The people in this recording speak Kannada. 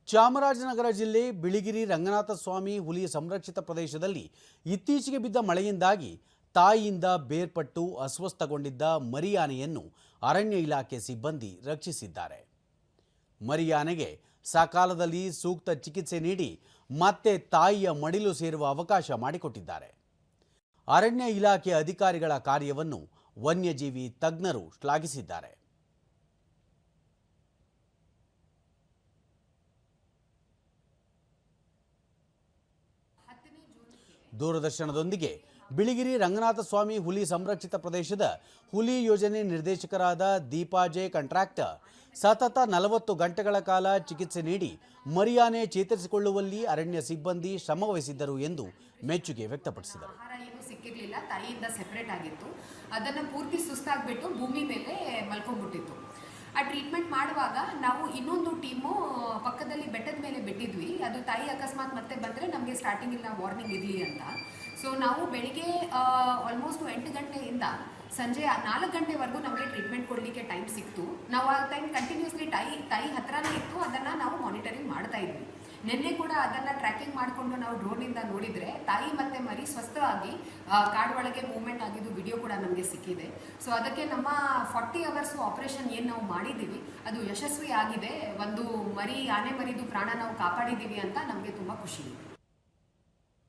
ಚಾಮರಾಜನಗರ ಜಿಲ್ಲೆ ಬಿಳಿಗಿರಿ ರಂಗನಾಥ ಸ್ವಾಮಿ ಹುಲಿ ಸಂರಕ್ಷಿತ ಪ್ರದೇಶದಲ್ಲಿ ಇತ್ತೀಚೆಗೆ ಬಿದ್ದ ಮಳೆಯಿಂದಾಗಿ ತಾಯಿಯಿಂದ ಬೇರ್ಪಟ್ಟು ಅಸ್ವಸ್ಥಗೊಂಡಿದ್ದ ಮರಿಯಾನೆಯನ್ನು ಅರಣ್ಯ ಇಲಾಖೆ ಸಿಬ್ಬಂದಿ ರಕ್ಷಿಸಿದ್ದಾರೆ. ಮರಿಯಾನೆಗೆ ಸಕಾಲದಲ್ಲಿ ಸೂಕ್ತ ಚಿಕಿತ್ಸೆ ನೀಡಿ ಮತ್ತೆ ತಾಯಿಯ ಮಡಿಲು ಸೇರುವ ಅವಕಾಶ ಮಾಡಿಕೊಟ್ಟಿದ್ದಾರೆ. ಅರಣ್ಯ ಇಲಾಖೆ ಅಧಿಕಾರಿಗಳ ಕಾರ್ಯವನ್ನು ವನ್ಯಜೀವಿ ತಜ್ಞರು ಶ್ಲಾಘಿಸಿದ್ದಾರೆ. ದೂರದರ್ಶನದೊಂದಿಗೆ ಬಿಳಿಗಿರಿ ರಂಗನಾಥ ಸ್ವಾಮಿ ಹುಲಿ ಸಂರಕ್ಷಿತ ಪ್ರದೇಶದ ಹುಲಿ ಯೋಜನೆ ನಿರ್ದೇಶಕರಾದ ದೀಪಾ ಜೆ ಕಾಂಟ್ರಾಕ್ಟರ್ ಸತತ 40 ಗಂಟೆಗಳ ಕಾಲ ಚಿಕಿತ್ಸೆ ನೀಡಿ ಮರಿಯಾನೆ ಚೇತರಿಸಿಕೊಳ್ಳುವಲ್ಲಿ ಅರಣ್ಯ ಸಿಬ್ಬಂದಿ ಶ್ರಮವಹಿಸಿದ್ದರು ಎಂದು ಮೆಚ್ಚುಗೆ ವ್ಯಕ್ತಪಡಿಸಿದರು. ಸಿಕ್ಕಿರಲಿಲ್ಲ, ತಾಯಿಯಿಂದ ಸೆಪರೇಟ್ ಆಗಿತ್ತು. ಅದನ್ನು ಪೂರ್ತಿ ಸುಸ್ತಾಗ್ಬಿಟ್ಟು ಭೂಮಿ ಮೇಲೆ ಮಲ್ಕೊಂಡ್ಬಿಟ್ಟಿತ್ತು. ಆ ಟ್ರೀಟ್ಮೆಂಟ್ ಮಾಡುವಾಗ ನಾವು ಇನ್ನೊಂದು ಟೀಮು ಪಕ್ಕದಲ್ಲಿ ಬೆಟ್ಟದ ಮೇಲೆ ಬಿಟ್ಟಿದ್ವಿ. ಅದು ತಾಯಿ ಅಕಸ್ಮಾತ್ ಮತ್ತೆ ಬಂದರೆ ನಮಗೆ ಸ್ಟಾರ್ಟಿಂಗಿಲ್ಲ ವಾರ್ನಿಂಗ್ ಇರಲಿ ಅಂತ. ಸೊ ನಾವು ಬೆಳಿಗ್ಗೆ ಆಲ್ಮೋಸ್ಟ್ 8 ಗಂಟೆಯಿಂದ ಸಂಜೆ 4 ಗಂಟೆವರೆಗೂ ನಮಗೆ ಟ್ರೀಟ್ಮೆಂಟ್ ಕೊಡಲಿಕ್ಕೆ ಟೈಮ್ ಸಿಕ್ತು. ನಾವು ಆ ಟೈಮ್ ಕಂಟಿನ್ಯೂಸ್ಲಿ ತಾಯಿ ಹತ್ರನೇ ಇತ್ತು, ಅದನ್ನು ನಾವು ಮಾನಿಟರಿಂಗ್ ಮಾಡ್ತಾ ಇದ್ವಿ. ನಿನ್ನೆ ಕೂಡ ಅದನ್ನು ಟ್ರ್ಯಾಕಿಂಗ್ ಮಾಡಿಕೊಂಡು ನಾವು ಡ್ರೋನಿಂದ ನೋಡಿದರೆ ತಾಯಿ ಮತ್ತು ಮರಿ ಸ್ವಸ್ಥವಾಗಿ ಕಾಡೊಳಗೆ ಮೂವ್ಮೆಂಟ್ ಆಗಿದ್ದು ವಿಡಿಯೋ ಕೂಡ ನಮಗೆ ಸಿಕ್ಕಿದೆ. ಸೊ ಅದಕ್ಕೆ ನಮ್ಮ 40 ಅವರ್ಸು ಆಪರೇಷನ್ ಏನು ನಾವು ಮಾಡಿದ್ದೀವಿ ಅದು ಯಶಸ್ವಿ ಆಗಿದೆ. ಒಂದು ಆನೆ ಮರಿದು ಪ್ರಾಣ ನಾವು ಕಾಪಾಡಿದ್ದೀವಿ ಅಂತ ನಮಗೆ ತುಂಬ ಖುಷಿ ಇದೆ.